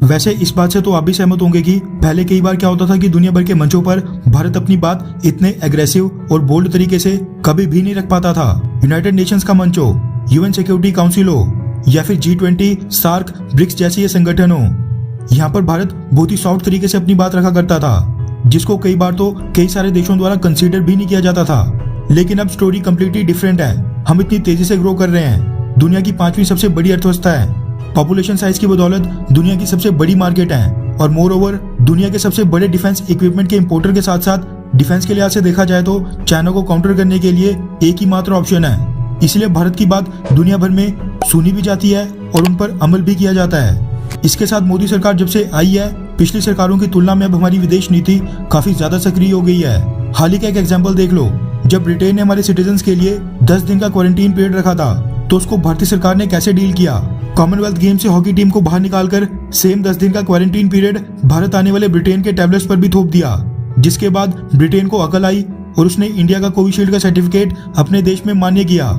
वैसे इस बात से तो आप भी सहमत होंगे कि पहले कई बार क्या होता था कि दुनिया भर के मंचों पर भारत अपनी बात इतने एग्रेसिव और बोल्ड तरीके से कभी भी नहीं रख पाता था। यूनाइटेड नेशंस का मंच हो, यूएन सिक्योरिटी काउंसिल हो या फिर G20, सार्क, ब्रिक्स जैसे ये संगठन हो, यहाँ पर भारत बहुत ही सॉफ्ट तरीके से अपनी बात रखा करता था, जिसको कई बार तो कई सारे देशों द्वारा कंसीडर भी नहीं किया जाता था। लेकिन अब स्टोरी कम्प्लीटली डिफरेंट है। हम इतनी तेजी से ग्रो कर रहे हैं, दुनिया की 5वीं सबसे बड़ी अर्थव्यवस्था है, पॉपुलेशन साइज की बदौलत दुनिया की सबसे बड़ी मार्केट है और मोर ओवर दुनिया के सबसे बड़े डिफेंस इक्विपमेंट के इंपोर्टर के साथ साथ डिफेंस के लिहाज से देखा जाए तो चाइना को काउंटर करने के लिए एक ही मात्र ऑप्शन है। इसलिए भारत की बात दुनिया भर में सुनी भी जाती है और उन पर अमल भी किया जाता है। इसके साथ मोदी सरकार जब से आई है, पिछली सरकारों की तुलना में अब हमारी विदेश नीति काफी ज्यादा सक्रिय हो गई है। हाल ही का एक एग्जाम्पल देख लो, जब ब्रिटेन ने हमारे सिटीजन के लिए 10 दिन का क्वारंटीन पीरियड रखा था तो उसको भारतीय सरकार ने कैसे डील किया। कॉमनवेल्थ गेम से हॉकी टीम को बाहर निकालकर सेम 10 दिन का क्वारंटीन पीरियड भारत आने वाले ब्रिटेन के टैबलेट्स पर भी थोप दिया, जिसके बाद ब्रिटेन को अकल आई और उसने इंडिया का कोविशील्ड का सर्टिफिकेट अपने देश में मान्य किया।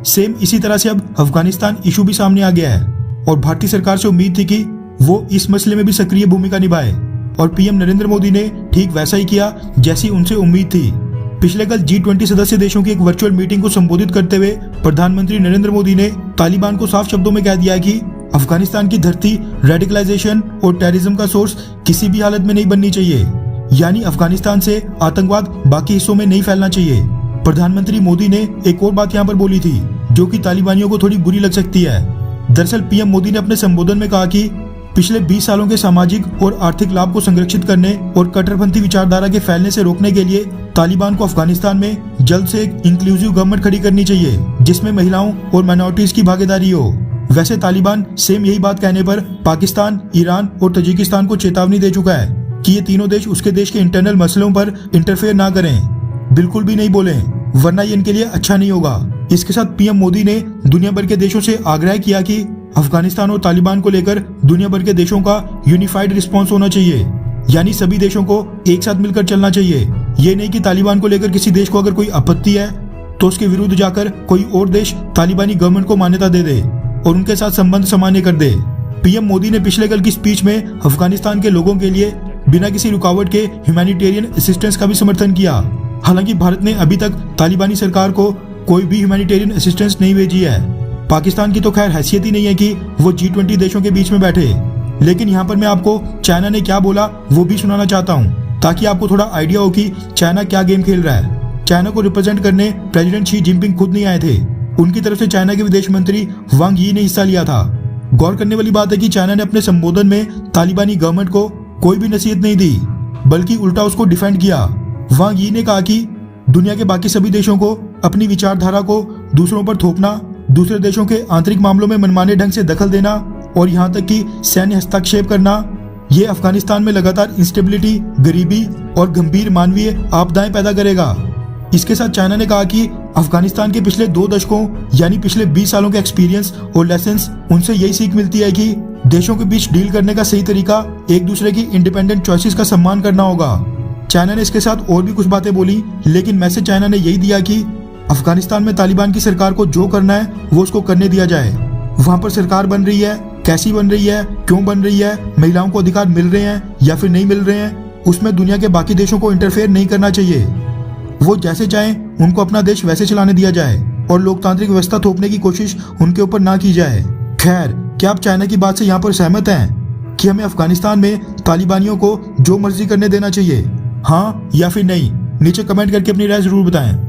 सेम इसी तरह से अब अफगानिस्तान इशू भी सामने आ गया है और भारतीय सरकार से उम्मीद थी कि वो इस मसले में भी सक्रिय भूमिका निभाए और पीएम नरेंद्र मोदी ने ठीक वैसा ही किया जैसी उनसे उम्मीद थी। पिछले कल G20 सदस्य देशों की एक वर्चुअल मीटिंग को संबोधित करते हुए प्रधानमंत्री नरेंद्र मोदी ने तालिबान को साफ शब्दों में कह दिया कि अफगानिस्तान की धरती रेडिकलाइजेशन और टेररिज्म का सोर्स किसी भी हालत में नहीं बननी चाहिए, यानी अफगानिस्तान से आतंकवाद बाकी हिस्सों में नहीं फैलना चाहिए। प्रधानमंत्री मोदी ने एक और बात यहाँ पर बोली थी जो कि तालिबानियों को थोड़ी बुरी लग सकती है। दरअसल पीएम मोदी ने अपने संबोधन में कहा कि पिछले 20 सालों के सामाजिक और आर्थिक लाभ को संरक्षित करने और कट्टरपंथी विचारधारा के फैलने से रोकने के लिए तालिबान को अफगानिस्तान में जल्द से एक इंक्लूसिव गवर्नमेंट खड़ी करनी चाहिए जिसमें महिलाओं और माइनॉरिटीज की भागीदारी हो। वैसे तालिबान सेम यही बात कहने पर पाकिस्तान, ईरान और तजिकिस्तान को चेतावनी दे चुका है कि ये तीनों देश उसके देश के इंटरनल मसलों पर इंटरफेयर ना करें, बिल्कुल भी नहीं बोलें, वरना ये इनके लिए अच्छा नहीं होगा। इसके साथ पीएम मोदी ने दुनिया भर के देशों से आग्रह किया कि अफगानिस्तान और तालिबान को लेकर दुनिया भर के देशों का यूनिफाइड रिस्पॉन्स होना चाहिए, यानी सभी देशों को एक साथ मिलकर चलना चाहिए। ये नहीं कि तालिबान को लेकर किसी देश को अगर कोई आपत्ति है तो उसके विरुद्ध जाकर कोई और देश तालिबानी गवर्नमेंट को मान्यता दे दे और उनके साथ संबंध सामान्य कर दे। पीएम मोदी ने पिछले कल की स्पीच में अफगानिस्तान के लोगों के लिए बिना किसी रुकावट के ह्यूमैनिटेरियन असिस्टेंस का भी समर्थन किया। हालांकि भारत ने अभी तक तालिबानी सरकार को कोई भी ह्यूमैनिटेरियन असिस्टेंस नहीं भेजी है। पाकिस्तान की तो खैर हैसियत ही नहीं है कि वो G20 देशों के बीच में बैठे। लेकिन यहाँ पर मैं आपको चाइना ने क्या बोला वो भी सुनाना चाहता हूँ ताकि आपको थोड़ा आइडिया हो कि चाइना क्या गेम खेल रहा है। चाइना को रिप्रेजेंट करने प्रेसिडेंट शी जिनपिंग खुद नहीं आए थे, उनकी तरफ से चाइना के विदेश मंत्री वांग यी ने हिस्सा लिया था। गौर करने वाली बात है कि चाइना ने अपने संबोधन में तालिबानी गवर्नमेंट को कोई भी नसीहत नहीं दी, बल्कि उल्टा उसको डिफेंड किया। वांग यी ने कहा कि दुनिया के बाकी सभी देशों को अपनी विचारधारा को दूसरों पर थोपना, दूसरे देशों के आंतरिक मामलों में मनमाने ढंग से दखल देना और यहाँ तक कि सैन्य हस्तक्षेप करना, ये अफगानिस्तान में लगातार इंस्टेबिलिटी, गरीबी और गंभीर मानवीय आपदाएं पैदा करेगा। इसके साथ चाइना ने कहा कि अफगानिस्तान के पिछले 2 दशकों यानी पिछले 20 सालों के एक्सपीरियंस और लेसन्स, उनसे यही सीख मिलती है कि देशों के बीच डील करने का सही तरीका एक दूसरे की इंडिपेंडेंट चॉइसेस का सम्मान करना होगा। चाइना ने इसके साथ और भी कुछ बातें बोली, लेकिन मैसेज चाइना ने यही दिया कि अफगानिस्तान में तालिबान की सरकार को जो करना है वो उसको करने दिया जाए। वहाँ पर सरकार बन रही है, कैसी बन रही है, क्यों बन रही है, महिलाओं को अधिकार मिल रहे हैं या फिर नहीं मिल रहे हैं, उसमें दुनिया के बाकी देशों को इंटरफेयर नहीं करना चाहिए। वो जैसे चाहें उनको अपना देश वैसे चलाने दिया जाए और लोकतांत्रिक व्यवस्था थोपने की कोशिश उनके ऊपर ना की जाए। खैर, क्या आप चाइना की बात से यहाँ पर सहमत हैं कि हमें अफगानिस्तान में तालिबानियों को जो मर्जी करने देना चाहिए, हाँ या फिर नहीं? नीचे कमेंट करके अपनी राय जरूर बताएं।